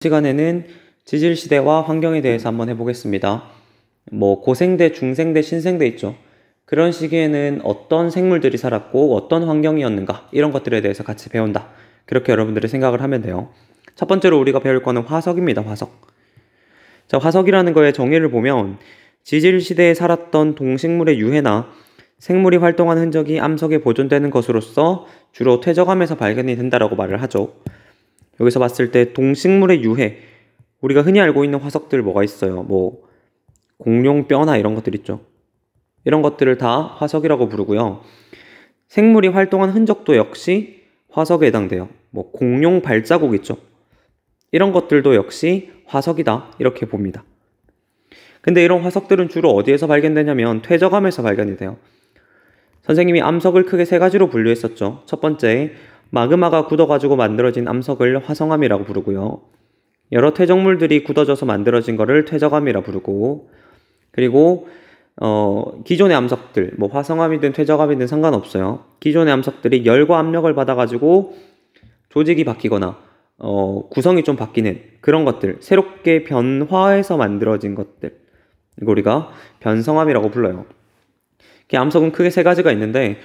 시간에는 지질시대와 환경에 대해서 한번 해보겠습니다. 고생대, 중생대, 신생대 있죠. 그런 시기에는 어떤 생물들이 살았고 어떤 환경이었는가 이런 것들에 대해서 같이 배운다. 그렇게 여러분들이 생각을 하면 돼요. 첫 번째로 우리가 배울 거는 화석입니다. 화석. 자, 화석이라는 거의 정의를 보면 지질시대에 살았던 동식물의 유해나 생물이 활동한 흔적이 암석에 보존되는 것으로서 주로 퇴적암에서 발견이 된다라고 말을 하죠. 여기서 봤을 때 동식물의 유해, 우리가 흔히 알고 있는 화석들 뭐가 있어요? 공룡 뼈나 이런 것들 있죠. 이런 것들을 다 화석이라고 부르고요. 생물이 활동한 흔적도 역시 화석에 해당돼요. 공룡 발자국 있죠. 이런 것들도 역시 화석이다 이렇게 봅니다. 근데 이런 화석들은 주로 어디에서 발견되냐면 퇴적암에서 발견이 돼요. 선생님이 암석을 크게 세 가지로 분류했었죠. 첫 번째, 마그마가 굳어가지고 만들어진 암석을 화성암이라고 부르고요. 여러 퇴적물들이 굳어져서 만들어진 거를 퇴적암이라 부르고, 그리고 기존의 암석들, 화성암이든 퇴적암이든 상관없어요. 기존의 암석들이 열과 압력을 받아가지고 조직이 바뀌거나 구성이 좀 바뀌는 그런 것들, 새롭게 변화해서 만들어진 것들, 이거 우리가 변성암이라고 불러요. 암석은 크게 세 가지가 있는데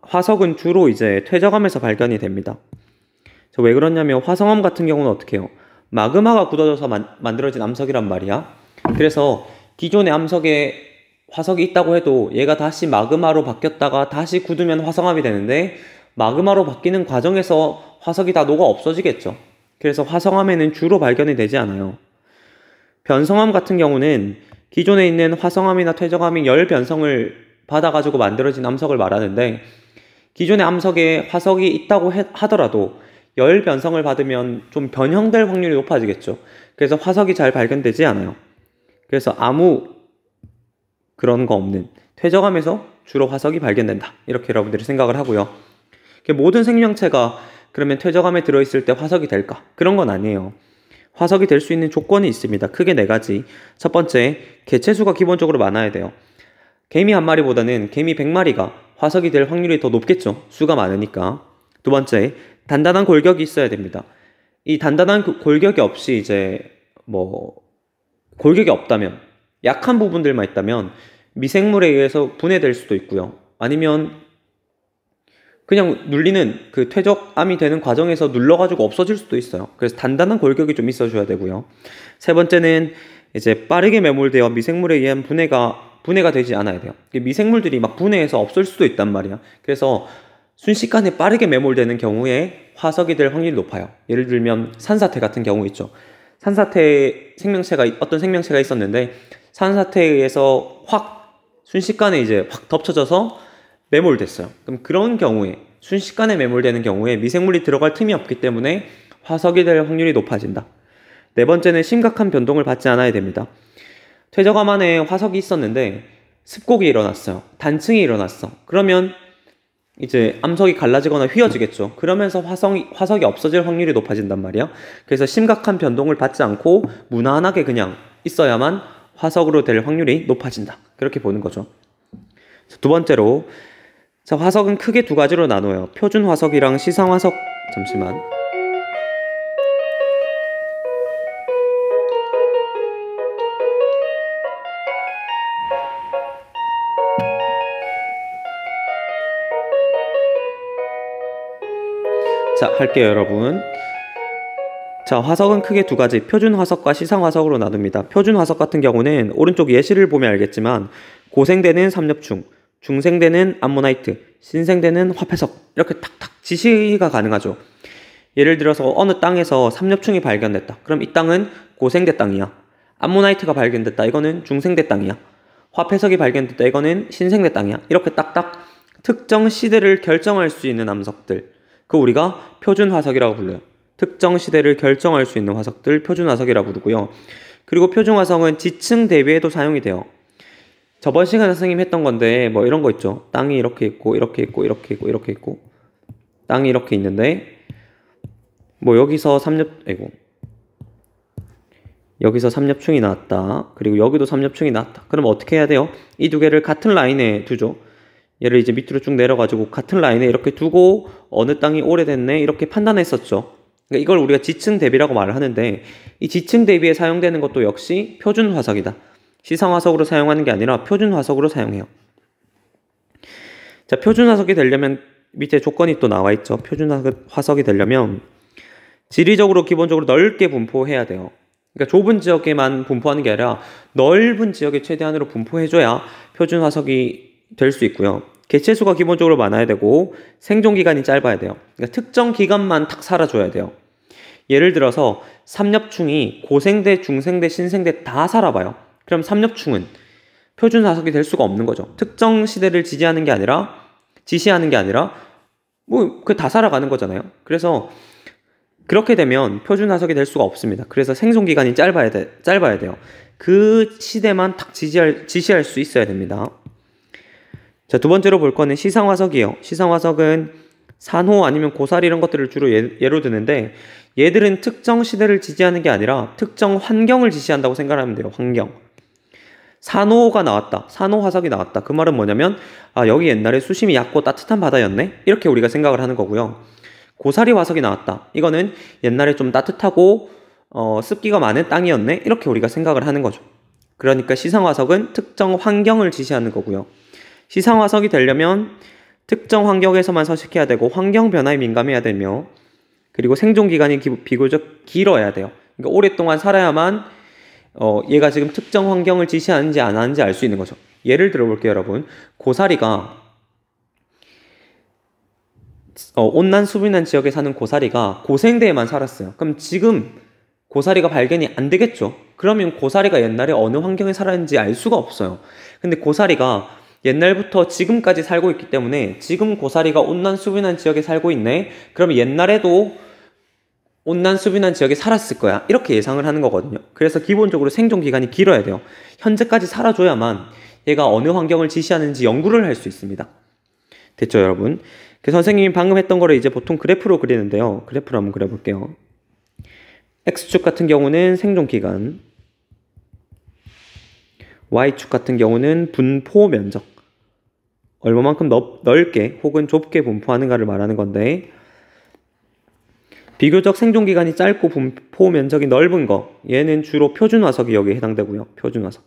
화석은 주로 이제 퇴적암에서 발견이 됩니다. 왜 그러냐면 화성암 같은 경우는 어떻게 해요? 마그마가 굳어져서 만들어진 암석이란 말이야. 그래서 기존의 암석에 화석이 있다고 해도 얘가 다시 마그마로 바뀌었다가 다시 굳으면 화성암이 되는데 마그마로 바뀌는 과정에서 화석이 다 녹아 없어지겠죠. 그래서 화성암에는 주로 발견이 되지 않아요. 변성암 같은 경우는 기존에 있는 화성암이나 퇴적암이 열 변성을 받아가지고 만들어진 암석을 말하는데 기존의 암석에 화석이 있다고 하더라도 열 변성을 받으면 좀 변형될 확률이 높아지겠죠. 그래서 화석이 잘 발견되지 않아요. 그래서 아무 그런 거 없는 퇴적암에서 주로 화석이 발견된다. 이렇게 여러분들이 생각을 하고요. 모든 생명체가 그러면 퇴적암에 들어있을 때 화석이 될까? 그런 건 아니에요. 화석이 될 수 있는 조건이 있습니다. 크게 네 가지. 첫 번째, 개체수가 기본적으로 많아야 돼요. 개미 한 마리보다는 개미 100마리가 화석이 될 확률이 더 높겠죠. 수가 많으니까. 두 번째, 단단한 골격이 있어야 됩니다. 이 단단한 골격이 없이 골격이 없다면, 약한 부분들만 있다면 미생물에 의해서 분해될 수도 있고요. 아니면 그냥 눌리는 그 퇴적암이 되는 과정에서 눌러가지고 없어질 수도 있어요. 그래서 단단한 골격이 좀 있어줘야 되고요. 세 번째는 이제 빠르게 매몰되어 미생물에 의한 분해가 되지 않아야 돼요. 미생물들이 막 분해해서 없을 수도 있단 말이야. 그래서 순식간에 빠르게 매몰되는 경우에 화석이 될 확률이 높아요. 예를 들면 산사태 같은 경우 있죠. 산사태 어떤 생명체가 있었는데 산사태에 의해서 순식간에 이제 확 덮쳐져서 매몰됐어요. 그럼 그런 경우에 순식간에 매몰되는 경우에 미생물이 들어갈 틈이 없기 때문에 화석이 될 확률이 높아진다. 네 번째는 심각한 변동을 받지 않아야 됩니다. 퇴적암 안에 화석이 있었는데 습곡이 일어났어요. 단층이 일어났어. 그러면 이제 암석이 갈라지거나 휘어지겠죠. 그러면서 화석이 없어질 확률이 높아진단 말이야. 그래서 심각한 변동을 받지 않고 무난하게 그냥 있어야만 화석으로 될 확률이 높아진다. 그렇게 보는 거죠. 두 번째로, 화석은 크게 두 가지로 나눠요. 표준 화석이랑 시상 화석. 잠시만. 자, 할게요, 여러분. 자, 화석은 크게 두 가지, 표준 화석과 시상 화석으로 나눕니다. 표준 화석 같은 경우는 오른쪽 예시를 보면 알겠지만 고생대는 삼엽충, 중생대는 암모나이트, 신생대는 화폐석, 이렇게 탁탁 지시가 가능하죠. 예를 들어서 어느 땅에서 삼엽충이 발견됐다. 그럼 이 땅은 고생대 땅이야. 암모나이트가 발견됐다. 이거는 중생대 땅이야. 화폐석이 발견됐다. 이거는 신생대 땅이야. 이렇게 딱딱 특정 시대를 결정할 수 있는 암석들, 그 우리가 표준 화석이라고 불러요. 특정 시대를 결정할 수 있는 화석들 표준 화석이라고 부르고요. 그리고 표준 화석은 지층 대비에도 사용이 돼요. 저번 시간에 선생님 했던 건데 이런 거 있죠. 땅이 이렇게 있고 이렇게 있고 이렇게 있고 이렇게 있고 땅이 이렇게 있는데 여기서 삼엽충이 나왔다. 그리고 여기도 삼엽충이 나왔다. 그럼 어떻게 해야 돼요? 이 두 개를 같은 라인에 두죠. 얘를 이제 밑으로 쭉 내려가지고 같은 라인에 이렇게 두고 어느 땅이 오래됐네 이렇게 판단했었죠. 그러니까 이걸 우리가 지층 대비라고 말을 하는데 이 지층 대비에 사용되는 것도 역시 표준 화석이다. 시상 화석으로 사용하는 게 아니라 표준 화석으로 사용해요. 자, 표준 화석이 되려면 밑에 조건이 또 나와 있죠. 표준 화석이 되려면 지리적으로 기본적으로 넓게 분포해야 돼요. 그러니까 좁은 지역에만 분포하는 게 아니라 넓은 지역에 최대한으로 분포해줘야 표준 화석이 될 수 있고요. 개체수가 기본적으로 많아야 되고 생존기간이 짧아야 돼요. 그러니까 특정 기간만 탁 살아줘야 돼요. 예를 들어서 삼엽충이 고생대, 중생대, 신생대 다 살아봐요. 그럼 삼엽충은 표준 화석이 될 수가 없는 거죠. 특정 시대를 지시하는 게 아니라 뭐 그 다 살아가는 거잖아요. 그래서 그렇게 되면 표준 화석이 될 수가 없습니다. 그래서 생존 기간이 짧아야 돼요. 그 시대만 딱 지시할 수 있어야 됩니다. 자, 두 번째로 볼 거는 시상 화석이에요. 시상 화석은 산호 아니면 고사리 이런 것들을 주로 예로 드는데 얘들은 특정 시대를 지지하는 게 아니라 특정 환경을 지시한다고 생각하면 돼요. 환경. 산호가 나왔다. 산호 화석이 나왔다. 그 말은 뭐냐면 여기 옛날에 수심이 얕고 따뜻한 바다였네. 이렇게 우리가 생각을 하는 거고요. 고사리 화석이 나왔다. 이거는 옛날에 좀 따뜻하고 습기가 많은 땅이었네. 이렇게 우리가 생각을 하는 거죠. 그러니까 시상 화석은 특정 환경을 지시하는 거고요. 시상 화석이 되려면 특정 환경에서만 서식해야 되고 환경 변화에 민감해야 되며 그리고 생존 기간이 비교적 길어야 돼요. 그러니까 오랫동안 살아야만 얘가 지금 특정 환경을 지시하는지 안 하는지 알 수 있는 거죠. 예를 들어 볼게요, 여러분. 고사리가 온난 수분난 지역에 사는 고사리가 고생대에만 살았어요. 그럼 지금 고사리가 발견이 안 되겠죠. 그러면 고사리가 옛날에 어느 환경에 살았는지 알 수가 없어요. 근데 고사리가 옛날부터 지금까지 살고 있기 때문에 지금 고사리가 온난 수분난 지역에 살고 있네. 그러면 옛날에도 온난 수분난 지역에 살았을 거야. 이렇게 예상을 하는 거거든요. 그래서 기본적으로 생존 기간이 길어야 돼요. 현재까지 살아줘야만 얘가 어느 환경을 지시하는지 연구를 할 수 있습니다. 됐죠, 여러분? 그래서 선생님이 방금 했던 거를 이제 보통 그래프로 그리는데요. 그래프로 한번 그려볼게요. X축 같은 경우는 생존 기간, Y축 같은 경우는 분포 면적, 얼마만큼 넓게 혹은 좁게 분포하는가를 말하는 건데 비교적 생존 기간이 짧고 분포 면적이 넓은 거, 얘는 주로 표준 화석이 여기에 해당되고요. 표준 화석.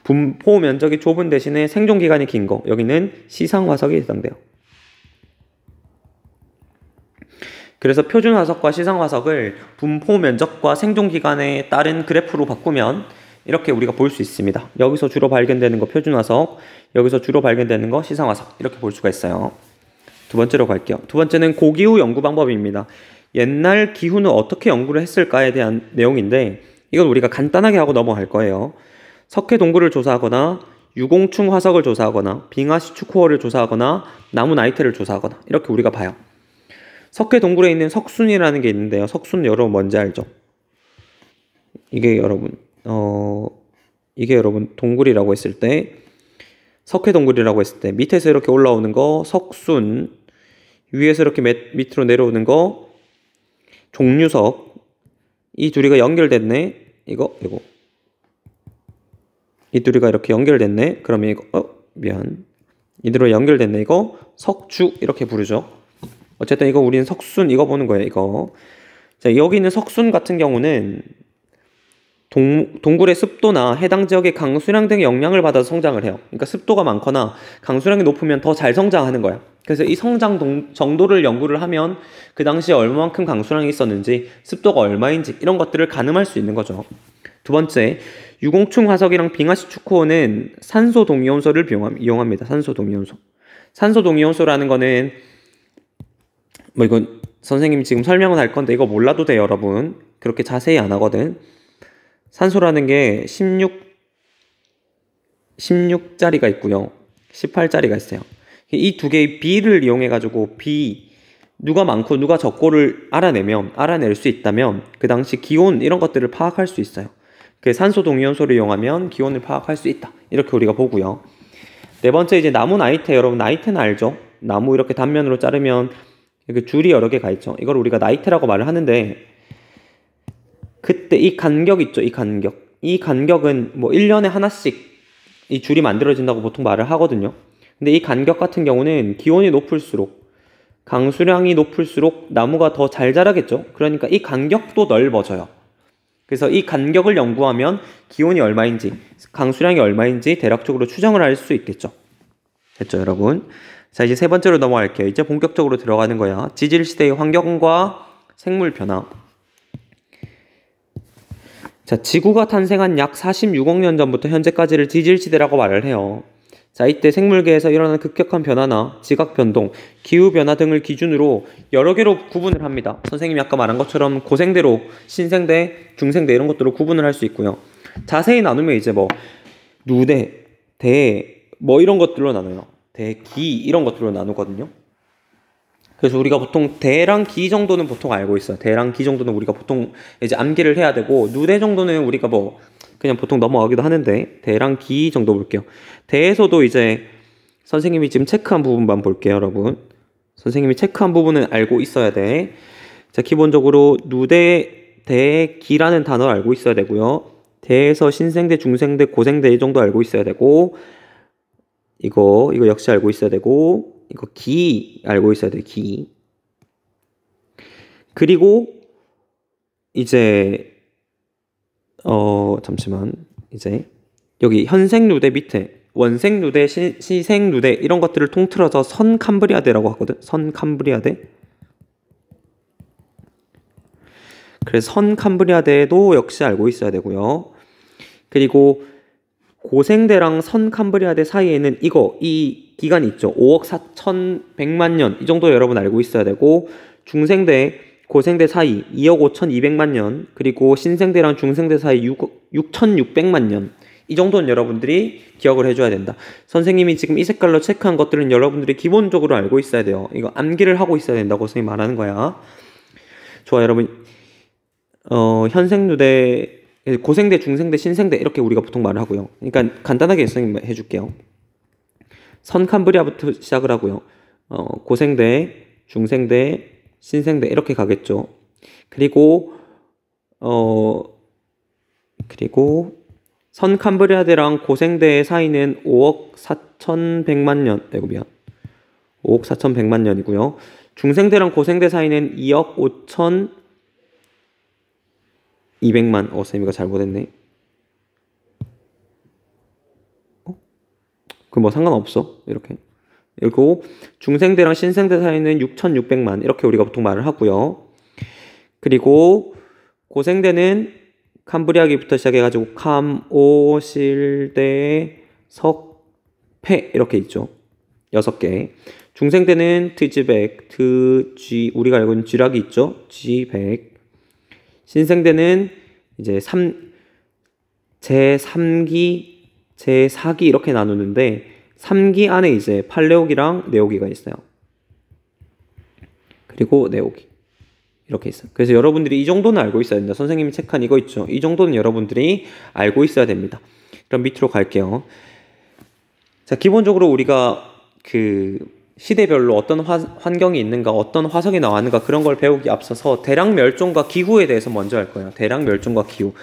분포 면적이 좁은 대신에 생존 기간이 긴 거, 여기는 시상 화석이 해당돼요. 그래서 표준 화석과 시상 화석을 분포 면적과 생존 기간에 따른 그래프로 바꾸면 이렇게 우리가 볼 수 있습니다. 여기서 주로 발견되는 거 표준 화석, 여기서 주로 발견되는 거 시상 화석, 이렇게 볼 수가 있어요. 두 번째로 갈게요. 두 번째는 고기후 연구 방법입니다. 옛날 기후는 어떻게 연구를 했을까에 대한 내용인데 이건 우리가 간단하게 하고 넘어갈 거예요. 석회 동굴을 조사하거나 유공충 화석을 조사하거나 빙하시 축호어를 조사하거나 나무 나이테를 조사하거나 이렇게 우리가 봐요. 석회 동굴에 있는 석순이라는 게 있는데요. 석순 여러분 뭔지 알죠? 이게 여러분 동굴이라고 했을 때 석회 동굴이라고 했을 때 밑에서 이렇게 올라오는 거 석순, 위에서 이렇게 밑으로 내려오는 거 종류석, 이 둘이가 연결됐네. 이거 이 둘이가 이렇게 연결됐네. 그러면 이거 이 둘이 연결됐네. 이거 석주 이렇게 부르죠. 어쨌든 이거 우리는 석순 이거 보는 거예요. 이거. 자, 여기 있는 석순 같은 경우는 동굴의 습도나 해당 지역의 강수량 등의 영향을 받아서 성장을 해요. 그러니까 습도가 많거나 강수량이 높으면 더 잘 성장하는 거야. 그래서 이 성장 정도를 연구를 하면 그 당시에 얼마만큼 강수량이 있었는지 습도가 얼마인지 이런 것들을 가늠할 수 있는 거죠. 두 번째, 유공충 화석이랑 빙하시 축호는 산소 동이온소를 이용합니다. 산소 동이온소. 산소 동이온소라는 거는 이건 선생님이 지금 설명은 할 건데 이거 몰라도 돼요, 여러분. 그렇게 자세히 안 하거든. 산소라는 게 16짜리가 있고요. 18짜리가 있어요. 이 두 개의 비를 이용해가지고 누가 많고 누가 적고를 알아낼 수 있다면 그 당시 기온 이런 것들을 파악할 수 있어요. 그 산소 동이온소를 이용하면 기온을 파악할 수 있다. 이렇게 우리가 보고요. 네 번째 이제 나무 나이테, 여러분 나이테는 알죠? 나무 이렇게 단면으로 자르면 이렇게 줄이 여러 개 가 있죠. 이걸 우리가 나이테라고 말을 하는데 그때 이 간격 있죠. 이 간격은 뭐 1년에 하나씩 이 줄이 만들어진다고 보통 말을 하거든요. 근데 이 간격 같은 경우는 기온이 높을수록 강수량이 높을수록 나무가 더 잘 자라겠죠. 그러니까 이 간격도 넓어져요. 그래서 이 간격을 연구하면 기온이 얼마인지, 강수량이 얼마인지 대략적으로 추정을 할 수 있겠죠. 됐죠, 여러분? 자, 이제 세 번째로 넘어갈게요. 이제 본격적으로 들어가는 거야. 지질시대의 환경과 생물 변화. 자, 지구가 탄생한 약 46억 년 전부터 현재까지를 지질시대라고 말을 해요. 자, 이때 생물계에서 일어나는 급격한 변화나 지각 변동, 기후 변화 등을 기준으로 여러 개로 구분을 합니다. 선생님이 아까 말한 것처럼 고생대로 신생대, 중생대 이런 것들로 구분을 할 수 있고요. 자세히 나누면 이제 뭐 누대, 대, 뭐 이런 것들로 나눠요. 대, 기 이런 것들로 나누거든요. 그래서 우리가 보통 대랑 기 정도는 보통 알고 있어요. 대랑 기 정도는 우리가 보통 이제 암기를 해야 되고, 누대 정도는 우리가 뭐 그냥 보통 넘어가기도 하는데, 대랑 기 정도 볼게요. 대에서도 이제 선생님이 지금 체크한 부분만 볼게요, 여러분. 선생님이 체크한 부분은 알고 있어야 돼. 자, 기본적으로 누대, 대, 기라는 단어를 알고 있어야 되고요. 대에서 신생대, 중생대, 고생대 이 정도 알고 있어야 되고, 이거 역시 알고 있어야 되고, 이거 기 알고 있어야 돼, 기. 그리고 이제 잠시만. 이제 여기 현생 누대 밑에 원생 누대, 시생 누대 이런 것들을 통틀어서 선 캄브리아대라고 하거든. 선 캄브리아대. 그래서 선 캄브리아대도 역시 알고 있어야 되고요. 그리고 고생대랑 선 캄브리아대 사이에는 이 기간이 있죠. 5억 4,100만 년 이 정도 여러분 알고 있어야 되고, 중생대, 고생대 사이 2억 5,200만 년, 그리고 신생대랑 중생대 사이 6,600만 년 이 정도는 여러분들이 기억을 해줘야 된다. 선생님이 지금 이 색깔로 체크한 것들은 여러분들이 기본적으로 알고 있어야 돼요. 이거 암기를 하고 있어야 된다고 선생님이 말하는 거야. 좋아, 여러분. 현생누대, 고생대, 중생대, 신생대 이렇게 우리가 보통 말을 하고요. 그러니까 간단하게 선생님 해줄게요. 선캄브리아부터 시작을 하고요. 고생대, 중생대, 신생대 이렇게 가겠죠. 그리고 선캄브리아대랑 고생대의 사이는 5억 4,100만 년, 5억 4,100만 년이고요. 중생대랑 고생대 사이는 2억 5,200만. 선생님 이거 잘못했네. 그 뭐 상관없어. 이렇게. 그리고 중생대랑 신생대 사이는 6,600만 이렇게 우리가 보통 말을 하고요. 그리고 고생대는 캄브리아기부터 시작해가지고 캄, 오, 실, 대, 석, 패 이렇게 있죠. 6개. 중생대는 트즈백, 지 우리가 알고 있는 쥐락이 있죠. 쥐백. 신생대는 이제 제3기, 제4기 이렇게 나누는데 3기 안에 이제 팔레오기랑 네오기가 있어요. 그리고 네오기 이렇게 있어요. 그래서 여러분들이 이 정도는 알고 있어야 된다. 선생님이 체크한 이거 있죠. 이 정도는 여러분들이 알고 있어야 됩니다. 그럼 밑으로 갈게요. 자, 기본적으로 우리가 그 시대별로 어떤 환경이 있는가, 어떤 화석이 나왔는가 그런 걸 배우기 앞서서 대량 멸종과 기후에 대해서 먼저 할 거예요. 대량 멸종과 기후.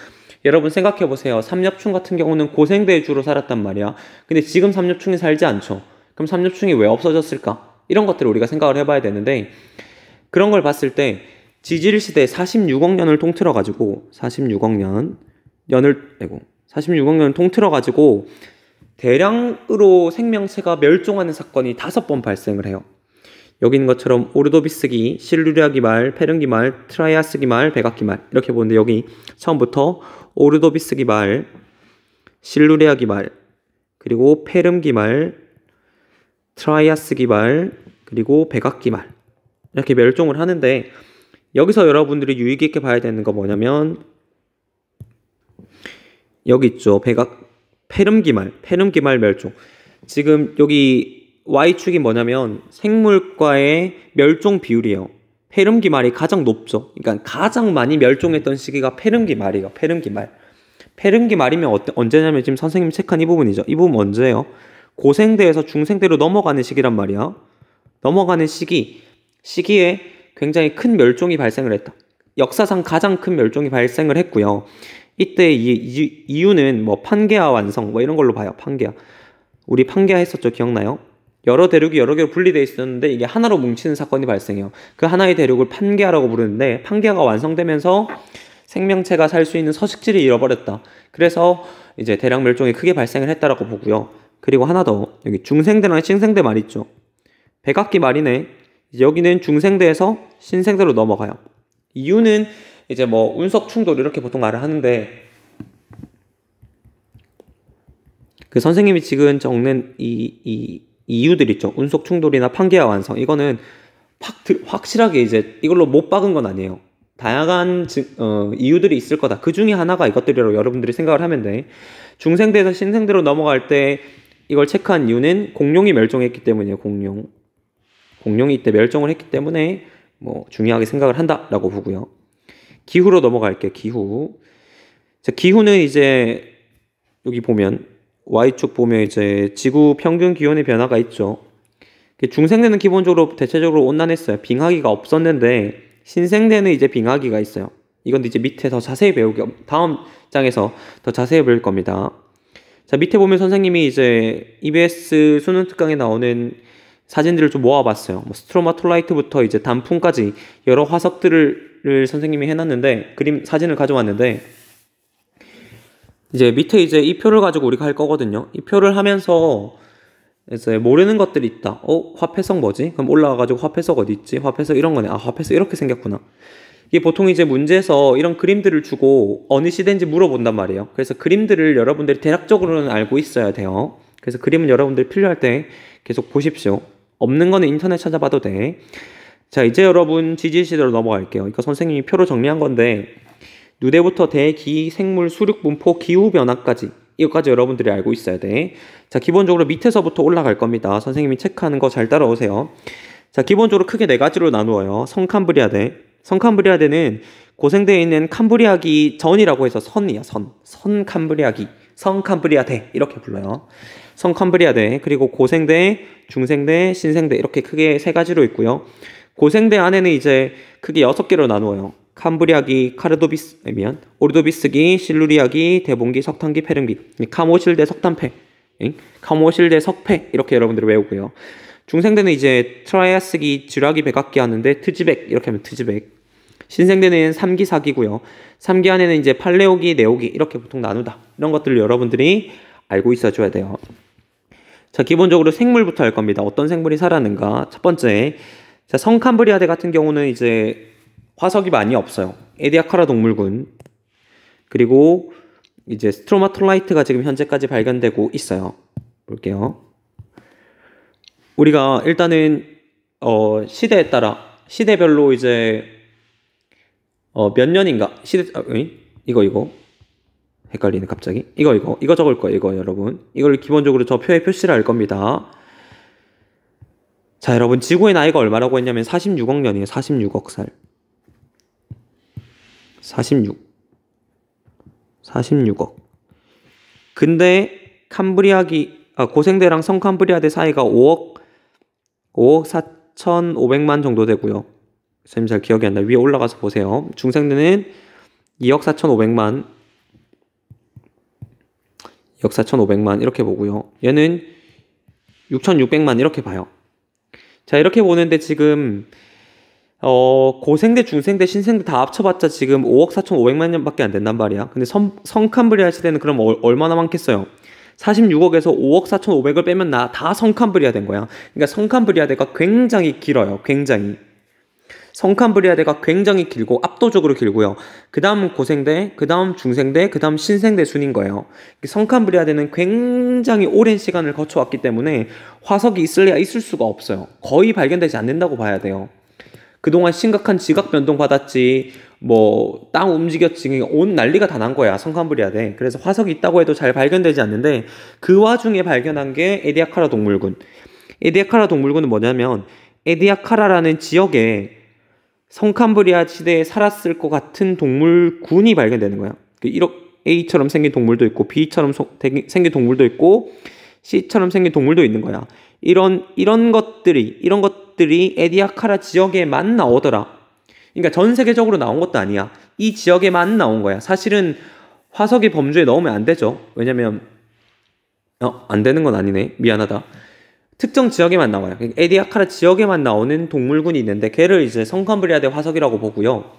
여러분 생각해 보세요. 삼엽충 같은 경우는 고생대에 주로 살았단 말이야. 근데 지금 삼엽충이 살지 않죠. 그럼 삼엽충이 왜 없어졌을까? 이런 것들을 우리가 생각을 해봐야 되는데, 그런 걸 봤을 때 지질시대 46억 년을 통틀어 가지고 46억 년을 통틀어 가지고 대량으로 생명체가 멸종하는 사건이 5번 발생을 해요. 여기 있는 것처럼 오르도비스기, 실루리아기 말, 페른기 말, 트라이아스기 말, 백악기 말 이렇게 보는데, 여기 처음부터 오르도비스기 말, 실루리아기 말, 그리고 페름기 말, 트라이아스기 말, 그리고 백악기 말 이렇게 멸종을 하는데, 여기서 여러분들이 유의 깊게 봐야 되는 거 뭐냐면 여기 있죠. 페름기 말 멸종. 지금 여기 Y축이 뭐냐면 생물과의 멸종 비율이에요. 페름기 말이 가장 높죠. 그러니까 가장 많이 멸종했던 시기가 페름기 말이에요. 페름기 말이면 언제냐면 지금 선생님이 체크한 이 부분이죠. 이 부분 언제예요? 고생대에서 중생대로 넘어가는 시기란 말이야. 넘어가는 시기에 굉장히 큰 멸종이 발생을 했다. 역사상 가장 큰 멸종이 발생을 했고요. 이때 이유는 뭐 판게아 완성 뭐 이런 걸로 봐요. 판게아. 우리 판게아 했었죠. 기억나요? 여러 대륙이 여러 개로 분리되어 있었는데 이게 하나로 뭉치는 사건이 발생해요. 그 하나의 대륙을 판게아라고 부르는데 판게아가 완성되면서 생명체가 살 수 있는 서식지를 잃어버렸다. 그래서 이제 대량 멸종이 크게 발생을 했다라고 보고요. 그리고 하나 더, 여기 중생대랑 신생대 말 있죠. 백악기 말이네. 여기는 중생대에서 신생대로 넘어가요. 이유는 이제 뭐 운석 충돌 이렇게 보통 말을 하는데, 그 선생님이 지금 적는 이 이유들 있죠. 운석 충돌이나 판게아 완성. 이거는 확실하게 이제 이걸로 못 박은 건 아니에요. 다양한 이유들이 있을 거다. 그 중에 하나가 이것들이라고 여러분들이 생각을 하면 돼. 중생대에서 신생대로 넘어갈 때 이걸 체크한 이유는 공룡이 멸종했기 때문이에요. 공룡이 이때 멸종을 했기 때문에 뭐 중요하게 생각을 한다라고 보고요. 기후로 넘어갈게요. 기후. 자, 기후는 이제 여기 보면 Y축 보면 이제 지구 평균 기온의 변화가 있죠. 중생대는 기본적으로 대체적으로 온난했어요. 빙하기가 없었는데 신생대는 이제 빙하기가 있어요. 이건 이제 밑에 더 자세히 배우기, 다음 장에서 더 자세히 배울 겁니다. 자, 밑에 보면 선생님이 이제 EBS 수능 특강에 나오는 사진들을 좀 모아봤어요. 뭐 스트로마톨라이트부터 이제 단풍까지 여러 화석들을 선생님이 해놨는데, 사진을 가져왔는데, 이제 밑에 이제 이 표를 가지고 우리가 할 거거든요. 이 표를 하면서 이제 모르는 것들이 있다. 화폐석 뭐지? 그럼 올라와가지고 화폐석 어디 있지? 화폐석 이런 거네. 아, 화폐석 이렇게 생겼구나. 이게 보통 이제 문제에서 이런 그림들을 주고 어느 시대인지 물어본단 말이에요. 그래서 그림들을 여러분들이 대략적으로는 알고 있어야 돼요. 그래서 그림은 여러분들이 필요할 때 계속 보십시오. 없는 거는 인터넷 찾아봐도 돼. 자, 이제 여러분 지질시대로 넘어갈게요. 이거 선생님이 표로 정리한 건데, 누대부터 대기, 생물, 수륙, 분포, 기후변화까지, 이것까지 여러분들이 알고 있어야 돼. 자, 기본적으로 밑에서부터 올라갈 겁니다. 선생님이 체크하는 거 잘 따라오세요. 자, 기본적으로 크게 네 가지로 나누어요. 성캄브리아대. 성캄브리아대는 고생대에 있는 캄브리아기 전이라고 해서 선이야, 선. 캄브리아기. 성캄브리아대. 이렇게 불러요. 성캄브리아대. 그리고 고생대, 중생대, 신생대. 이렇게 크게 세 가지로 있고요. 고생대 안에는 이제 크게 6개로 나누어요. 캄브리아기, 오르도비스기, 실루리아기, 대봉기, 석탄기, 페른기, 카모실대, 석탄패, 카모실대, 석패, 이렇게 여러분들이 외우고요. 중생대는 이제 트라이아스기, 쥐라기, 백악기 하는데 트지백, 이렇게 하면 트지백. 신생대는 3기, 4기고요. 3기 안에는 이제 팔레오기, 네오기 이렇게 보통 나누다. 이런 것들을 여러분들이 알고 있어줘야 돼요. 자, 기본적으로 생물부터 할 겁니다. 어떤 생물이 살았는가. 첫 번째, 자, 성캄브리아대 같은 경우는 이제 화석이 많이 없어요. 에디아카라 동물군. 그리고 이제 스트로마톨라이트가 지금 현재까지 발견되고 있어요. 볼게요. 우리가 일단은 시대에 따라 시대별로 이제 몇 년인가 이거 헷갈리네 갑자기. 이거 적을 거예요. 이거 여러분. 이걸 기본적으로 저 표에 표시를 할 겁니다. 자, 여러분 지구의 나이가 얼마라고 했냐면 46억 년이에요. 46억 살. 46억. 근데 고생대랑 성캄브리아대 사이가 5억 4,500만 정도 되고요. 선생님 잘 기억이 안 나요. 위에 올라가서 보세요. 중생대는 2억 4,500만 2억 4,500만 이렇게 보고요. 얘는 6,600만 이렇게 봐요. 자, 이렇게 보는데 지금 고생대, 중생대, 신생대 다 합쳐봤자 지금 5억 4,500만 년밖에 안 된단 말이야. 근데 성캄브리아 시대는 그럼 얼마나 많겠어요? 46억에서 5억 4,500을 빼면 다 성캄브리아 된 거야. 그러니까 성캄브리아대가 굉장히 길어요. 굉장히. 성캄브리아대가 굉장히 길고 압도적으로 길고요. 그 다음 고생대, 그 다음 중생대, 그 다음 신생대 순인 거예요. 성캄브리아대는 굉장히 오랜 시간을 거쳐왔기 때문에 화석이 있을래야 있을 수가 없어요. 거의 발견되지 않는다고 봐야 돼요. 그동안 심각한 지각 변동 받았지, 땅 움직였지, 온 난리가 다 난 거야, 성캄브리아대. 그래서 화석이 있다고 해도 잘 발견되지 않는데, 그 와중에 발견한 게 에디아카라 동물군. 에디아카라 동물군은 뭐냐면, 에디아카라라는 지역에 성캄브리아 시대에 살았을 것 같은 동물군이 발견되는 거야. A처럼 생긴 동물도 있고, B처럼 생긴 동물도 있고, C처럼 생긴 동물도 있는 거야. 이런 것들이 에디아카라 지역에만 나오더라. 그러니까 전 세계적으로 나온 것도 아니야. 이 지역에만 나온 거야. 사실은 화석의 범주에 넣으면 안 되죠. 왜냐면 안 되는 건 아니네. 미안하다. 특정 지역에만 나와요. 에디아카라 지역에만 나오는 동물군이 있는데 걔를 이제 성캄브리아대 화석이라고 보고요.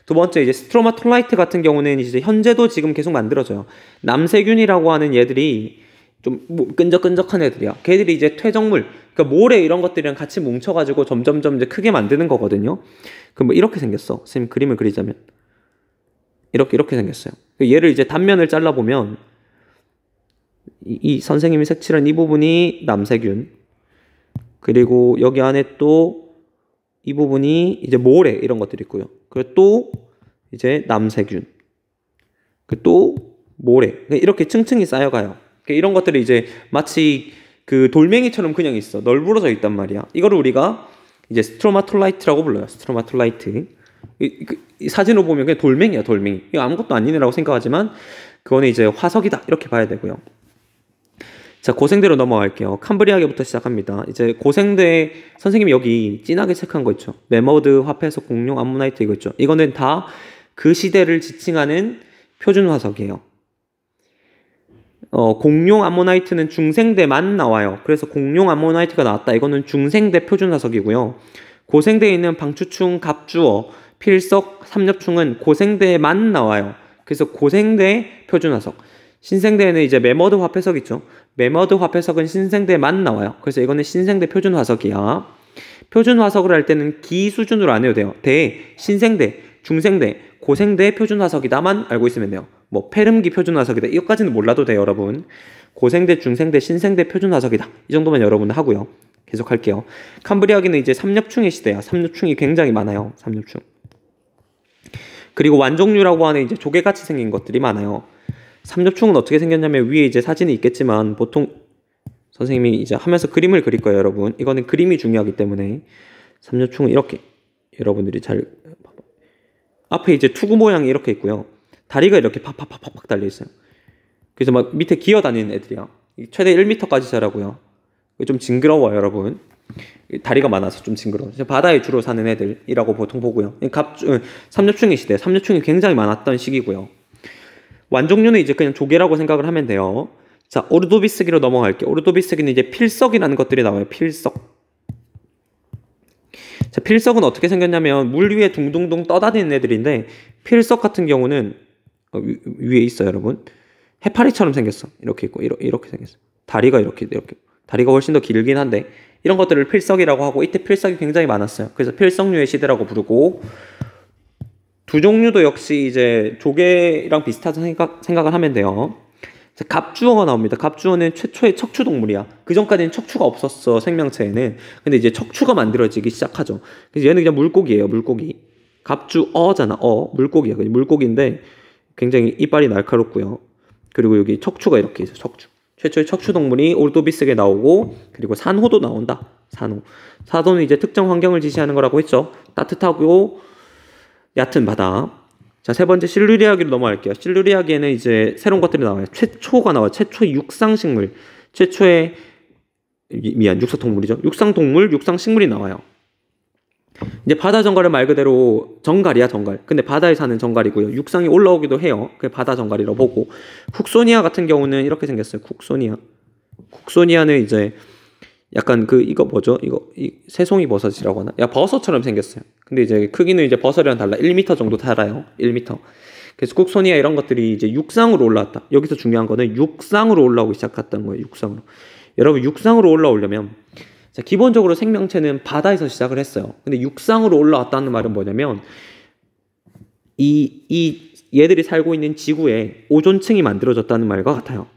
두 번째 이제 스트로마톨라이트 같은 경우는 이제 현재도 지금 계속 만들어져요. 남세균이라고 하는 얘들이 좀 끈적끈적한 애들이야. 걔들이 이제 퇴적물, 그러니까 모래 이런 것들이랑 같이 뭉쳐가지고 점점점 이제 크게 만드는 거거든요. 그럼 뭐 이렇게 생겼어. 선생님 그림을 그리자면 이렇게 생겼어요. 얘를 이제 단면을 잘라보면 이 선생님이 색칠한 이 부분이 남세균, 그리고 여기 안에 또 이 부분이 이제 모래 이런 것들이 있고요. 그리고 또 이제 남세균, 또 모래, 이렇게 층층이 쌓여가요. 이런 것들이 이제 마치 그 돌멩이처럼 그냥 있어. 널브러져 있단 말이야. 이거를 우리가 이제 스트로마톨라이트라고 불러요. 스트로마톨라이트. 이 사진으로 보면 그냥 돌멩이야, 돌멩이. 이거 아무것도 아니네라고 생각하지만 그거는 이제 화석이다 이렇게 봐야 되고요. 자, 고생대로 넘어갈게요. 캄브리아계부터 시작합니다. 이제 고생대 선생님이 여기 진하게 체크한 거 있죠. 메머드, 화폐석, 공룡, 암모나이트 이거 있죠. 이거는 다 그 시대를 지칭하는 표준 화석이에요. 공룡 암모나이트는 중생대만 나와요. 그래서 공룡 암모나이트가 나왔다. 이거는 중생대 표준 화석이고요. 고생대에 있는 방추충, 갑주어, 필석, 삼엽충은 고생대만 나와요. 그래서 고생대 표준 화석. 신생대에는 이제 메머드 화폐석 있죠. 메머드 화폐석은 신생대만 나와요. 그래서 이거는 신생대 표준 화석이야. 표준 화석을 할 때는 기 수준으로 안 해도 돼요. 대, 신생대, 중생대, 고생대 표준 화석이다만 알고 있으면 돼요. 뭐 페름기 표준 화석이다. 이것까지는 몰라도 돼요, 여러분. 고생대, 중생대, 신생대 표준 화석이다. 이 정도만 여러분 하고요. 계속 할게요. 캄브리아기는 이제 삼엽충의 시대야. 삼엽충이 굉장히 많아요. 삼엽충. 그리고 완종류라고 하는 이제 조개같이 생긴 것들이 많아요. 삼엽충은 어떻게 생겼냐면 위에 이제 사진이 있겠지만 보통 선생님이 이제 하면서 그림을 그릴 거예요, 여러분. 이거는 그림이 중요하기 때문에 삼엽충은 이렇게 여러분들이 잘 앞에 이제 투구 모양이 이렇게 있고요. 다리가 이렇게 팍팍팍팍 달려 있어요. 그래서 막 밑에 기어다니는 애들이야. 최대 1m까지 자라고요. 좀 징그러워요, 여러분. 다리가 많아서 좀 징그러워. 바다에 주로 사는 애들이라고 보통 보고요. 삼엽충의 시대, 삼엽충이 굉장히 많았던 시기고요. 완종류는 이제 그냥 조개라고 생각을 하면 돼요. 자, 오르도비스기로 넘어갈게요. 오르도비스기는 이제 필석이라는 것들이 나와요. 필석. 자, 필석은 어떻게 생겼냐면 물 위에 둥둥둥 떠다니는 애들인데 필석 같은 경우는 위에 있어요, 여러분. 해파리처럼 생겼어. 이렇게 있고 이렇게 생겼어. 다리가 이렇게 다리가 훨씬 더 길긴 한데 이런 것들을 필석이라고 하고 이때 필석이 굉장히 많았어요. 그래서 필석류의 시대라고 부르고 두 종류도 역시 이제 조개랑 비슷하다 생각을 하면 돼요. 자, 갑주어가 나옵니다. 갑주어는 최초의 척추동물이야. 그 전까지는 척추가 없었어, 생명체에는. 근데 이제 척추가 만들어지기 시작하죠. 그래서 얘는 그냥 물고기예요, 물고기. 갑주어잖아, 물고기야. 물고기인데 굉장히 이빨이 날카롭고요. 그리고 여기 척추가 이렇게 있어요, 척추. 최초의 척추동물이 오르도비스기에 나오고 그리고 산호도 나온다, 산호. 산호는 이제 특정 환경을 지시하는 거라고 했죠. 따뜻하고 얕은 바다. 자, 세 번째 실루리아기로 넘어갈게요. 실루리아기에는 이제 새로운 것들이 나와요. 최초가 나와요. 최초의 육상식물. 최초의 육상동물이죠. 육상동물, 육상식물이 나와요. 이제 바다 정갈은 말 그대로 정갈이야, 정갈. 근데 바다에 사는 정갈이고요. 육상이 올라오기도 해요. 그게 바다 정갈이라고 보고. 쿡소니아 같은 경우는 이렇게 생겼어요. 쿡소니아. 쿡소니아는 이제 약간 이거 뭐죠? 이 새송이 버섯이라고 하나? 야, 버섯처럼 생겼어요. 근데 이제 크기는 이제 버섯이랑 달라. 1m 정도 달아요. 1m. 그래서 쿡소니아 이런 것들이 이제 육상으로 올라왔다. 여기서 중요한 거는 육상으로 올라오기 시작했다는 거예요. 육상으로. 여러분, 육상으로 올라오려면 자, 기본적으로 생명체는 바다에서 시작을 했어요. 근데 육상으로 올라왔다는 말은 뭐냐면 얘들이 살고 있는 지구에 오존층이 만들어졌다는 말과 같아요.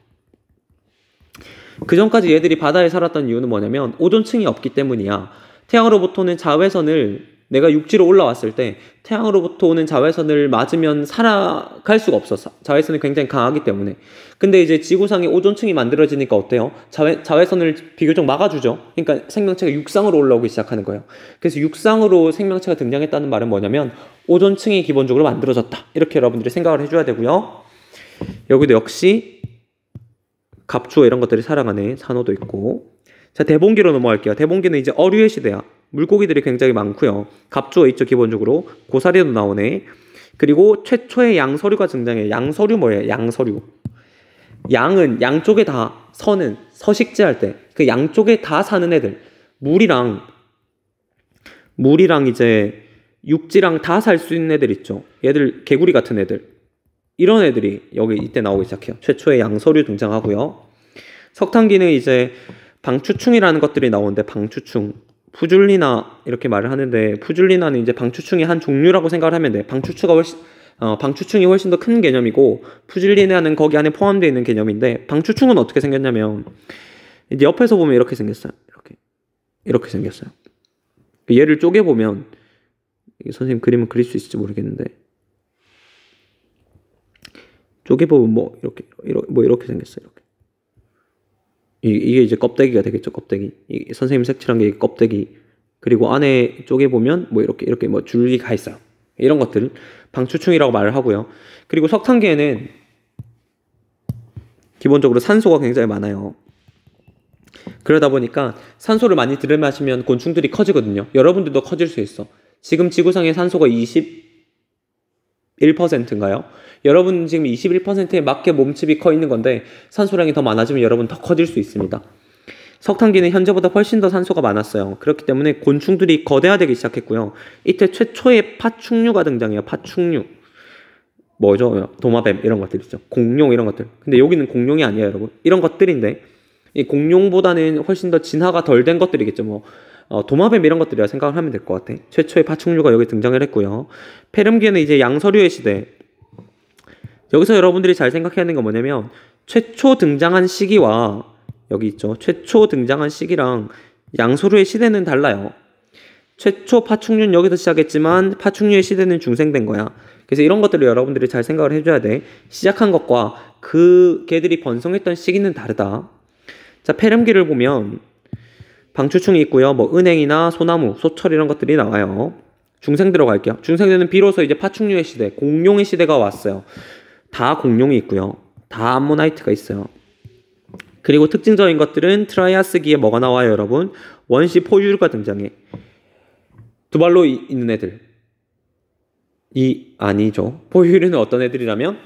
그 전까지 얘들이 바다에 살았던 이유는 뭐냐면 오존층이 없기 때문이야. 태양으로부터 오는 자외선을 내가 육지로 올라왔을 때 태양으로부터 오는 자외선을 맞으면 살아갈 수가 없어. 자외선이 굉장히 강하기 때문에. 근데 이제 지구상에 오존층이 만들어지니까 어때요? 자외선을 비교적 막아주죠. 그러니까 생명체가 육상으로 올라오기 시작하는 거예요. 그래서 육상으로 생명체가 등장했다는 말은 뭐냐면 오존층이 기본적으로 만들어졌다. 이렇게 여러분들이 생각을 해줘야 되고요. 여기도 역시 갑주어 이런 것들이 살아가는 산호도 있고. 자, 대봉기로 넘어갈게요. 대봉기는 이제 어류의 시대야. 물고기들이 굉장히 많고요. 갑주어 있죠, 기본적으로. 고사리도 나오네. 그리고 최초의 양서류가 등장해요. 양서류 뭐예요? 양서류. 양은 양쪽에 다 선은 서식지 할 때 그 양쪽에 다 사는 애들, 물이랑 이제 육지랑 다 살 수 있는 애들 있죠. 얘들 개구리 같은 애들, 이런 애들이 여기 이때 나오기 시작해요. 최초의 양서류 등장하고요. 석탄기는 이제 방추충이라는 것들이 나오는데, 방추충, 푸줄리나 이렇게 말을 하는데, 푸줄리나는 이제 방추충의 한 종류라고 생각을 하면 돼. 방추충이 훨씬 더 큰 개념이고, 푸줄리나는 거기 안에 포함되어 있는 개념인데, 방추충은 어떻게 생겼냐면 이제 옆에서 보면 이렇게 생겼어요. 이렇게 생겼어요. 얘를 쪼개보면, 선생님 그림을 그릴 수 있을지 모르겠는데, 쪼개보면 이렇게 생겼어요. 이게 이제 껍데기가 되겠죠. 껍데기. 선생님 색칠한 게 껍데기. 그리고 안에 쪼개보면 이렇게 줄기가 있어요. 이런 것들 방추충이라고 말을 하고요. 그리고 석탄계에는 기본적으로 산소가 굉장히 많아요. 그러다 보니까 산소를 많이 들이마시면 곤충들이 커지거든요. 여러분들도 커질 수 있어. 지금 지구상의 산소가 21%인가요? 여러분 지금 21%에 맞게 몸집이 커 있는 건데, 산소량이 더 많아지면 여러분 더 커질 수 있습니다. 석탄기는 현재보다 훨씬 더 산소가 많았어요. 그렇기 때문에 곤충들이 거대화되기 시작했고요. 이때 최초의 파충류가 등장해요. 파충류. 뭐죠? 도마뱀 이런 것들 있죠. 공룡 이런 것들. 근데 여기는 공룡이 아니에요, 여러분. 이런 것들인데, 이 공룡보다는 훨씬 더 진화가 덜 된 것들이겠죠. 도마뱀 이런 것들이라 생각을 하면 될 것 같아. 최초의 파충류가 여기 등장을 했고요. 페름기에는 이제 양서류의 시대. 여기서 여러분들이 잘 생각해야 하는 건 뭐냐면, 최초 등장한 시기와 여기 있죠. 최초 등장한 시기랑 양서류의 시대는 달라요. 최초 파충류는 여기서 시작했지만 파충류의 시대는 중생된 거야. 그래서 이런 것들을 여러분들이 잘 생각을 해줘야 돼. 시작한 것과 그 개들이 번성했던 시기는 다르다. 자, 페름기를 보면 방추충이 있고요. 은행이나 소나무, 소철 이런 것들이 나와요. 중생대로 갈게요. 중생대는 비로소 이제 파충류의 시대, 공룡의 시대가 왔어요. 다 공룡이 있고요. 다 암모나이트가 있어요. 그리고 특징적인 것들은 트라이아스기에 뭐가 나와요, 여러분? 원시 포유류가 등장해. 두 발로 있는 애들. 아니죠. 포유류는 어떤 애들이라면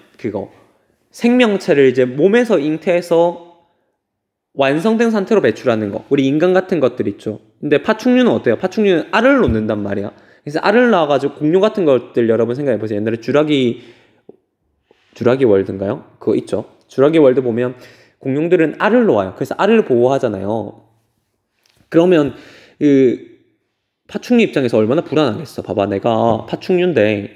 생명체를 이제 몸에서 잉태해서 완성된 상태로 배출하는 거. 우리 인간 같은 것들 있죠. 근데 파충류는 어때요? 파충류는 알을 놓는단 말이야. 그래서 알을 낳아가지고 공룡 같은 것들 여러분 생각해보세요. 옛날에 주라기 월드인가요? 그거 있죠. 주라기 월드 보면 공룡들은 알을 놓아요. 그래서 알을 보호하잖아요. 그러면 파충류 입장에서 얼마나 불안하겠어. 봐봐, 내가 파충류인데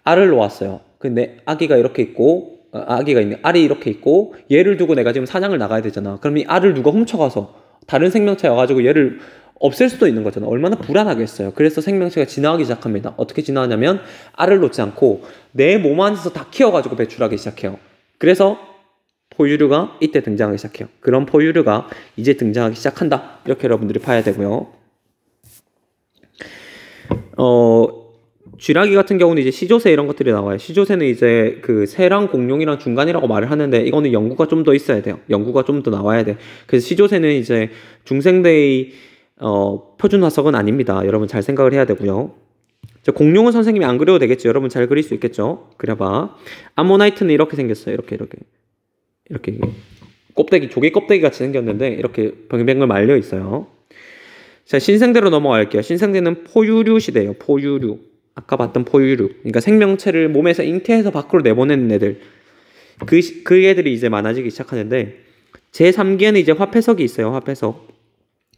알을 놓았어요. 근데 아기가 이렇게 있고, 알이 이렇게 있고, 얘를 두고 내가 지금 사냥을 나가야 되잖아. 그럼 이 알을 누가 훔쳐가서 다른 생명체가 와가지고 얘를 없앨 수도 있는 거잖아. 얼마나 불안하겠어요. 그래서 생명체가 진화하기 시작합니다. 어떻게 진화하냐면 알을 놓지 않고 내 몸 안에서 다 키워가지고 배출하기 시작해요. 그래서 포유류가 이때 등장하기 시작해요. 그런 포유류가 이제 등장하기 시작한다. 이렇게 여러분들이 봐야 되고요. 쥐라기 같은 경우는 이제 시조새 이런 것들이 나와요. 시조새는 이제 그 새랑 공룡이랑 중간이라고 말을 하는데, 이거는 연구가 좀 더 있어야 돼요. 연구가 좀 더 나와야 돼. 그래서 시조새는 이제 중생대의 표준 화석은 아닙니다. 여러분 잘 생각을 해야 되고요. 공룡은 선생님이 안 그려도 되겠죠. 여러분 잘 그릴 수 있겠죠. 그려봐. 암모나이트는 이렇게 생겼어요. 이렇게 껍데기, 조개 껍데기 같이 생겼는데 이렇게 뱅뱅을 말려 있어요. 자, 신생대로 넘어갈게요. 신생대는 포유류 시대예요. 포유류. 아까 봤던 포유류. 그러니까 생명체를 몸에서 잉태해서 밖으로 내보내는 애들. 그 애들이 이제 많아지기 시작하는데, 제3기에는 이제 화폐석이 있어요. 화폐석.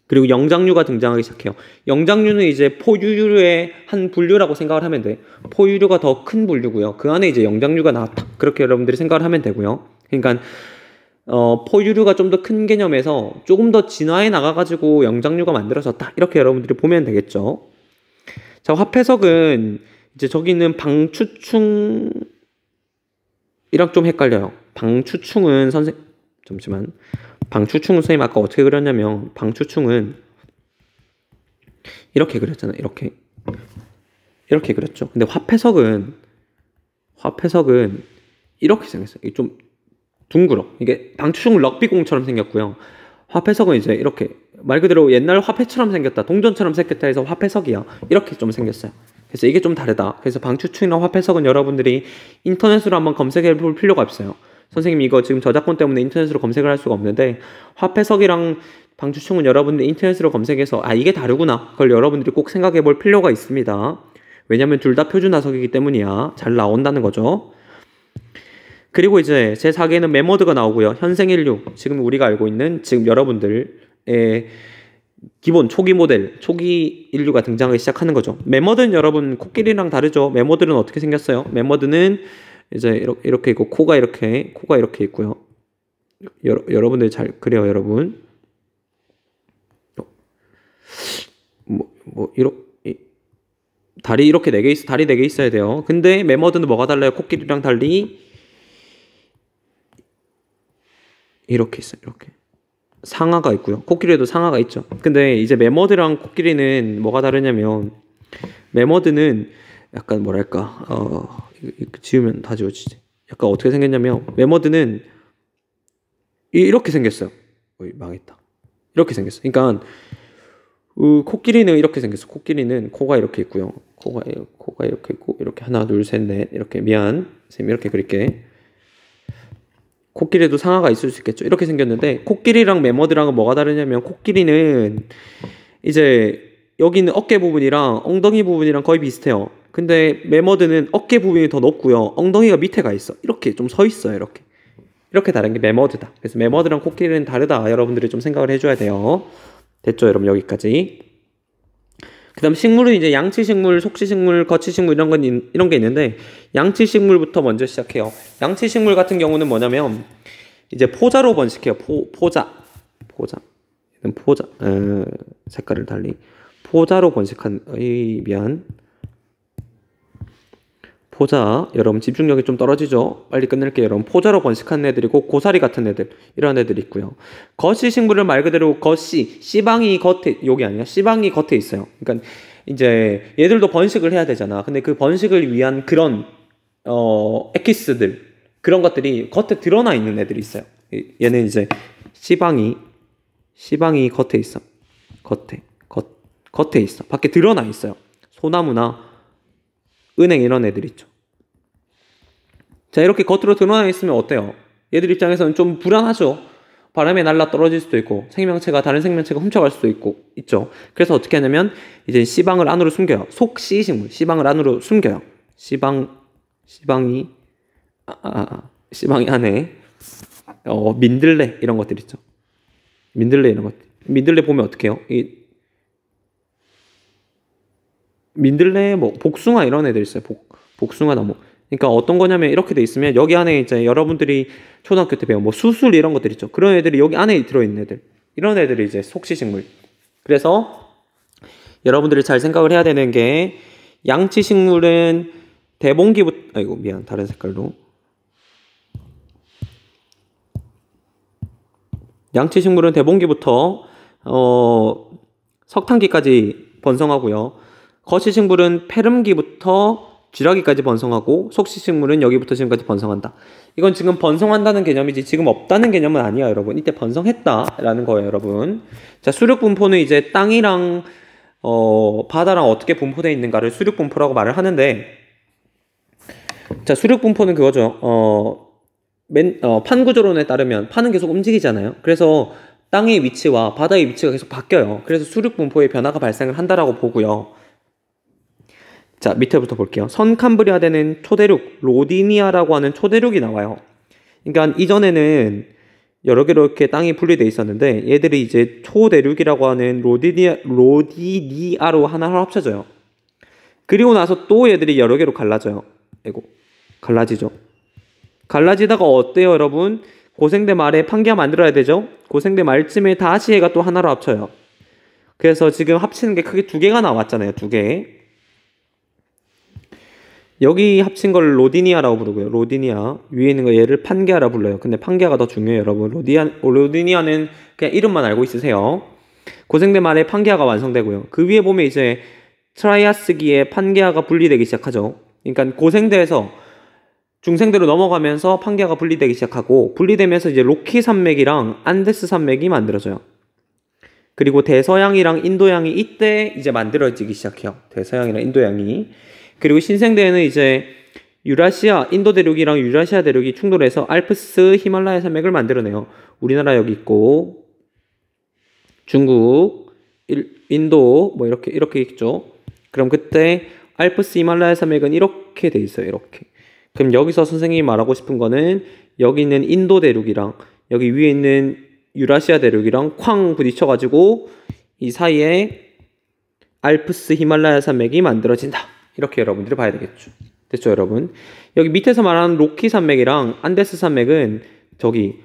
그리고 영장류가 등장하기 시작해요. 영장류는 이제 포유류의 한 분류라고 생각을 하면 돼. 포유류가 더 큰 분류고요. 그 안에 이제 영장류가 나왔다. 그렇게 여러분들이 생각을 하면 되고요. 그러니까 포유류가 좀 더 큰 개념에서 조금 더 진화해 나가가지고 영장류가 만들어졌다. 이렇게 여러분들이 보면 되겠죠. 자, 화폐석은 이제 저기 있는 방추충이랑 좀 헷갈려요. 방추충은 선생님 아까 어떻게 그렸냐면, 방추충은 이렇게 그렸잖아요. 이렇게 그렸죠. 근데 화폐석은 이렇게 생겼어요. 이게 좀 둥글어. 이게 방추충은 럭비공처럼 생겼고요. 화폐석은 이제 이렇게 말 그대로 옛날 화폐처럼 생겼다, 동전처럼 생겼다 해서 화폐석이야. 이렇게 좀 생겼어요. 그래서 이게 좀 다르다. 그래서 방추충이나 화폐석은 여러분들이 인터넷으로 한번 검색해 볼 필요가 없어요. 선생님 이거 지금 저작권 때문에 인터넷으로 검색을 할 수가 없는데 화폐석이랑 방추충은 여러분들이 인터넷으로 검색해서 아 이게 다르구나 그걸 여러분들이 꼭 생각해 볼 필요가 있습니다. 왜냐면 둘 다 표준화석이기 때문이야. 잘 나온다는 거죠. 그리고 이제 제4기에는 메모드가 나오고요. 현생인류, 지금 우리가 알고 있는 지금 여러분들의 기본 초기 모델, 초기 인류가 등장하기 시작하는 거죠. 메모드는 여러분 코끼리랑 다르죠. 메모드는 어떻게 생겼어요? 메모드는 이제 이렇게 있고 코가 이렇게 있고요. 여러분들 잘 그래요, 여러분. 다리 이렇게 4개 다리 4개 있어야 돼요. 근데 메모드는 뭐가 달라요? 코끼리랑 달리 이렇게 있어요. 이렇게 상아가 있고요. 코끼리에도 상아가 있죠. 근데 이제 메머드랑 코끼리는 뭐가 다르냐면 메머드는 약간 뭐랄까 지우면 다 지워지지. 약간 어떻게 생겼냐면 메머드는 이렇게 생겼어요. 망했다. 이렇게 생겼어. 그러니까 코끼리는 이렇게 생겼어. 코끼리는 코가 이렇게 있고요. 코가 이렇게 있고 이렇게 하나 둘 셋 넷 이렇게 미안 쌤 이렇게 그릴게. 코끼리도 상아가 있을 수 있겠죠. 이렇게 생겼는데 코끼리랑 메머드랑은 뭐가 다르냐면 코끼리는 이제 여기는 어깨 부분이랑 엉덩이 부분이랑 거의 비슷해요. 근데 메머드는 어깨 부분이 더 높고요. 엉덩이가 밑에 가 있어. 이렇게 좀 서 있어요. 이렇게 다른 게 메머드다. 그래서 메머드랑 코끼리는 다르다. 여러분들이 좀 생각을 해줘야 돼요. 됐죠, 여러분 여기까지. 그다음 식물은 이제 양치식물, 속치식물, 거치식물 이런 게 있는데 양치식물부터 먼저 시작해요. 양치식물 같은 경우는 뭐냐면 이제 포자로 번식해요. 포자. 색깔을 달리 포자로 번식한 미안. 포자, 여러분 집중력이 좀 떨어지죠? 빨리 끝낼게요. 여러분 포자로 번식한 애들이고 고사리 같은 애들 이런 애들이 있고요. 거시식물은 말 그대로 씨방이 겉에 여기 아니야? 씨방이 겉에 있어요. 그러니까 이제 얘들도 번식을 해야 되잖아. 근데 그 번식을 위한 그런 에키스들 그런 것들이 겉에 드러나 있는 애들이 있어요. 얘는 이제 씨방이 겉에 있어. 겉에 있어. 밖에 드러나 있어요. 소나무나 은행 이런 애들 있죠. 자, 이렇게 겉으로 드러나 있으면 어때요? 얘들 입장에서는 좀 불안하죠. 바람에 날라 떨어질 수도 있고 생명체가 다른 생명체가 훔쳐갈 수도 있죠. 그래서 어떻게 하냐면 이제 씨방을 안으로 숨겨요. 속씨식물 씨방을 안으로 숨겨요. 씨방이 안에 민들레 이런 것들 있죠. 민들레 보면 어떻게 해요? 민들레 복숭아 이런 애들 있어요. 복숭아 나무. 그러니까 어떤 거냐면 이렇게 돼 있으면 여기 안에 이제 여러분들이 초등학교 때 배운 수술 이런 것들 있죠. 그런 애들이 여기 안에 들어있는 애들. 이런 애들이 이제 속시식물. 그래서 여러분들이 잘 생각을 해야 되는 게 양치식물은 대봉기부터 미안 다른 색깔로. 양치식물은 대봉기부터 석탄기까지 번성하고요. 거시식물은 페름기부터 쥐라기까지 번성하고 속시식물은 여기부터 지금까지 번성한다. 이건 지금 번성한다는 개념이지 지금 없다는 개념은 아니야, 여러분. 이때 번성했다라는 거예요, 여러분. 자, 수륙분포는 이제 땅이랑 바다랑 어떻게 분포되어 있는가를 수륙분포라고 말을 하는데, 자, 수륙분포는 그거죠. 판 구조론에 따르면 판은 계속 움직이잖아요. 그래서 땅의 위치와 바다의 위치가 계속 바뀌어요. 그래서 수륙분포의 변화가 발생을 한다라고 보고요. 자, 밑에부터 볼게요. 선캄브리아대는 초대륙, 로디니아라고 하는 초대륙이 나와요. 그러니까 이전에는 여러 개로 이렇게 땅이 분리되어 있었는데 얘들이 이제 초대륙이라고 하는 로디니아로 하나로 합쳐져요. 그리고 나서 또 얘들이 여러 개로 갈라져요. 갈라지죠. 갈라지다가 어때요, 여러분? 고생대 말에 판기가 만들어야 되죠? 고생대 말쯤에 다시 얘가 또 하나로 합쳐요. 그래서 지금 합치는 게 크게 2개가 나왔잖아요. 2개. 여기 합친 걸 로디니아라고 부르고요. 로디니아. 위에 있는 거 얘를 판게아라 불러요. 근데 판게아가 더 중요해요, 여러분. 로디니아는 그냥 이름만 알고 있으세요. 고생대 말에 판게아가 완성되고요. 그 위에 보면 이제 트라이아스기에 판게아가 분리되기 시작하죠. 그러니까 고생대에서 중생대로 넘어가면서 판게아가 분리되기 시작하고 분리되면서 이제 로키 산맥이랑 안데스 산맥이 만들어져요. 그리고 대서양이랑 인도양이 이때 이제 만들어지기 시작해요. 대서양이랑 인도양이. 그리고 신생대에는 이제 유라시아, 인도 대륙이랑 유라시아 대륙이 충돌해서 알프스 히말라야 산맥을 만들어내요. 우리나라 여기 있고 중국, 인도 뭐 이렇게 있죠. 그럼 그때 알프스 히말라야 산맥은 이렇게 돼 있어요. 이렇게. 그럼 여기서 선생님이 말하고 싶은 거는 여기 있는 인도 대륙이랑 여기 위에 있는 유라시아 대륙이랑 쾅 부딪혀가지고 이 사이에 알프스 히말라야 산맥이 만들어진다. 이렇게 여러분들이 봐야 되겠죠. 됐죠, 여러분? 여기 밑에서 말하는 로키 산맥이랑 안데스 산맥은 저기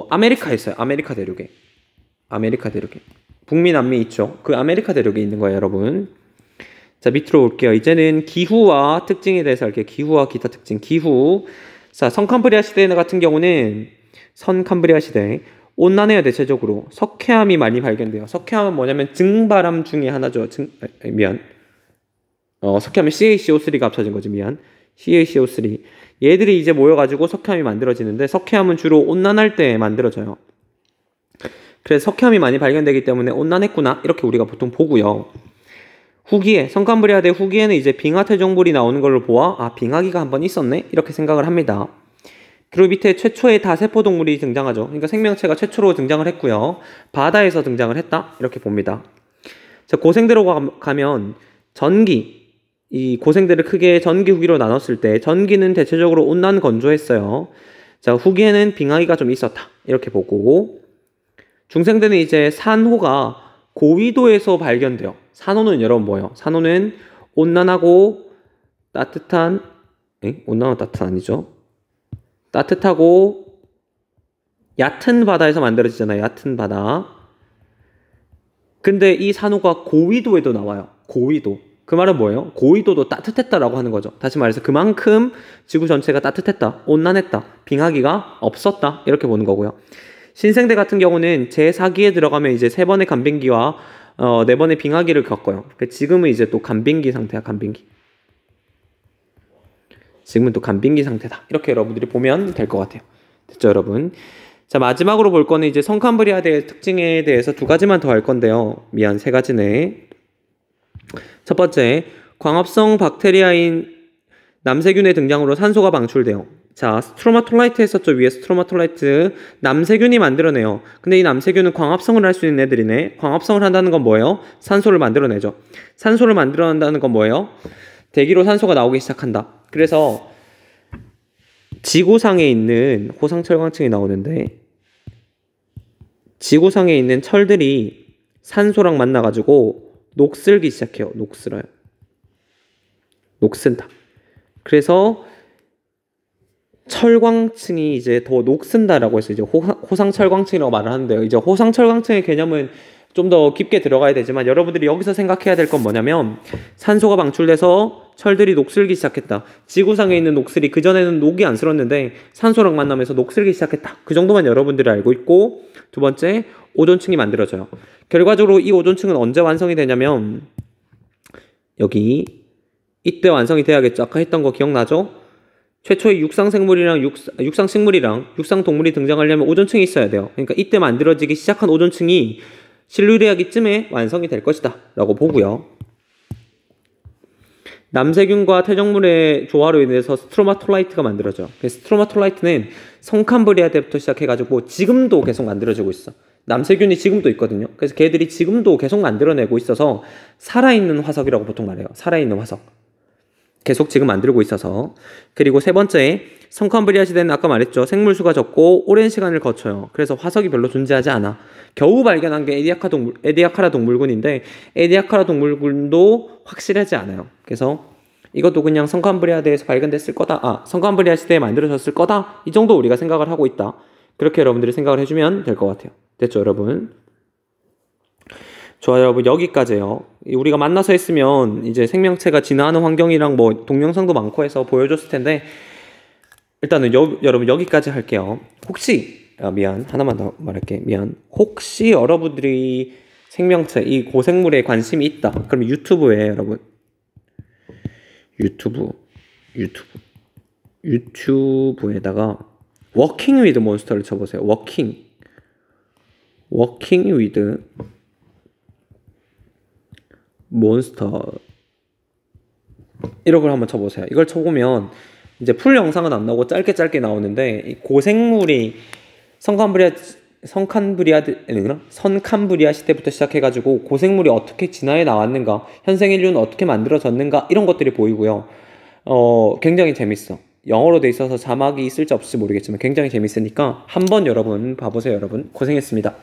아메리카에 있어요. 아메리카 대륙에. 북미, 남미 있죠. 그 아메리카 대륙에 있는 거예요, 여러분. 자, 밑으로 올게요. 이제는 기후와 특징에 대해서 할게요. 기후와 기타 특징. 기후. 자, 선캄브리아 시대 같은 경우는 선캄브리아 시대 온난해요. 대체적으로 석회암이 많이 발견돼요. 석회암은 뭐냐면 증바람 중에 하나죠. 석회암은 CaCO3가 합쳐진 거지. CaCO3. 얘들이 이제 모여가지고 석회암이 만들어지는데 석회암은 주로 온난할 때 만들어져요. 그래서 석회암이 많이 발견되기 때문에 온난했구나 이렇게 우리가 보통 보고요. 후기에 선캄브리아대 후기에는 이제 빙하태종물이 나오는 걸로 보아 빙하기가 한번 있었네 이렇게 생각을 합니다. 그리고 밑에 최초의 다세포동물이 등장하죠. 그러니까 생명체가 최초로 등장을 했고요. 바다에서 등장을 했다 이렇게 봅니다. 자, 고생대로 가면 이 고생대를 크게 전기 후기로 나눴을 때 전기는 대체적으로 온난 건조했어요. 자, 후기에는 빙하기가 좀 있었다 이렇게 보고, 중생대는 이제 산호가 고위도에서 발견돼요. 산호는 여러분 뭐예요? 산호는 온난하고 따뜻한 온난하고 따뜻한 아니죠. 따뜻하고 얕은 바다에서 만들어지잖아요. 얕은 바다. 근데 이 산호가 고위도에도 나와요. 고위도. 그 말은 뭐예요? 고위도도 따뜻했다라고 하는 거죠. 다시 말해서 그만큼 지구 전체가 따뜻했다, 온난했다, 빙하기가 없었다 이렇게 보는 거고요. 신생대 같은 경우는 제4기에 들어가면 이제 3번의 간빙기와 4번의 빙하기를 겪어요. 지금은 이제 또 간빙기 상태야. 지금은 또 간빙기 상태다. 이렇게 여러분들이 보면 될 것 같아요. 됐죠, 여러분? 자, 마지막으로 볼 거는 이제 선캄브리아대의 특징에 대해서 2가지만 더 할 건데요. 3가지네. 첫 번째, 광합성 박테리아인 남세균의 등장으로 산소가 방출돼요. 자, 스트로마톨라이트 했었죠. 위에 스트로마톨라이트 남세균이 만들어내요. 근데 이 남세균은 광합성을 할 수 있는 애들이네. 광합성을 한다는 건 뭐예요? 산소를 만들어내죠. 산소를 만들어낸다는 건 뭐예요? 대기로 산소가 나오기 시작한다. 그래서 지구상에 있는 호상철광층이 나오는데 지구상에 있는 철들이 산소랑 만나가지고 녹슬기 시작해요. 녹슨다. 그래서 철광층이 이제 더 녹슨다라고 해서 이제 호상철광층이라고 말을 하는데요. 이제 호상철광층의 개념은 좀 더 깊게 들어가야 되지만 여러분들이 여기서 생각해야 될 건 뭐냐면 산소가 방출돼서 철들이 녹슬기 시작했다. 지구상에 있는 녹슬이 그전에는 녹이 안 슬었는데 산소랑 만나면서 녹슬기 시작했다. 그 정도만 여러분들이 알고 있고, 두 번째, 오존층이 만들어져요. 결과적으로 이 오존층은 언제 완성이 되냐면 이때 완성이 돼야겠죠. 아까 했던 거 기억나죠? 최초의 육상식물이랑 육상동물이 등장하려면 오존층이 있어야 돼요. 그러니까 이때 만들어지기 시작한 오존층이 실루리아기쯤에 완성이 될 것이다 라고 보고요. 남세균과 퇴적물의 조화로 인해서 스트로마톨라이트가 만들어져요. 스트로마톨라이트는 성캄브리아 때부터 시작해가지고 지금도 계속 만들어지고 있어. 남세균이 지금도 있거든요. 그래서 걔들이 지금도 계속 만들어내고 있어서 살아있는 화석이라고 보통 말해요. 살아있는 화석. 계속 지금 만들고 있어서. 그리고 세 번째, 성캄브리아 시대는 아까 말했죠. 생물수가 적고 오랜 시간을 거쳐요. 그래서 화석이 별로 존재하지 않아. 겨우 발견한 게 에디아카라 동물군인데 에디아카라 동물군도 확실하지 않아요. 그래서 이것도 그냥 성캄브리아대에서 발견됐을 거다. 성캄브리아 시대에 만들어졌을 거다. 이 정도 우리가 생각을 하고 있다. 그렇게 여러분들이 생각을 해주면 될 것 같아요. 됐죠, 여러분? 좋아요, 여러분. 여기까지예요. 우리가 만나서 했으면 이제 생명체가 진화하는 환경이랑 뭐 동영상도 많고 해서 보여줬을 텐데 일단은 여러분 여기까지 할게요. 혹시 하나만 더 말할게. 혹시 여러분들이 생명체, 이 고생물에 관심이 있다. 그럼 유튜브에 여러분 유튜브에다가 워킹 위드 몬스터를 쳐보세요. 워킹 위드 몬스터 이런 걸 한번 쳐보세요. 이걸 쳐보면 이제 풀 영상은 안 나오고 짧게 나오는데 이 고생물이 선캄브리아 시대부터 시작해가지고 고생물이 어떻게 진화해 나왔는가, 현생 인류는 어떻게 만들어졌는가 이런 것들이 보이고요. 굉장히 재밌어. 영어로 돼 있어서 자막이 있을지 없을지 모르겠지만 굉장히 재밌으니까 한번 여러분 봐보세요. 여러분 고생했습니다.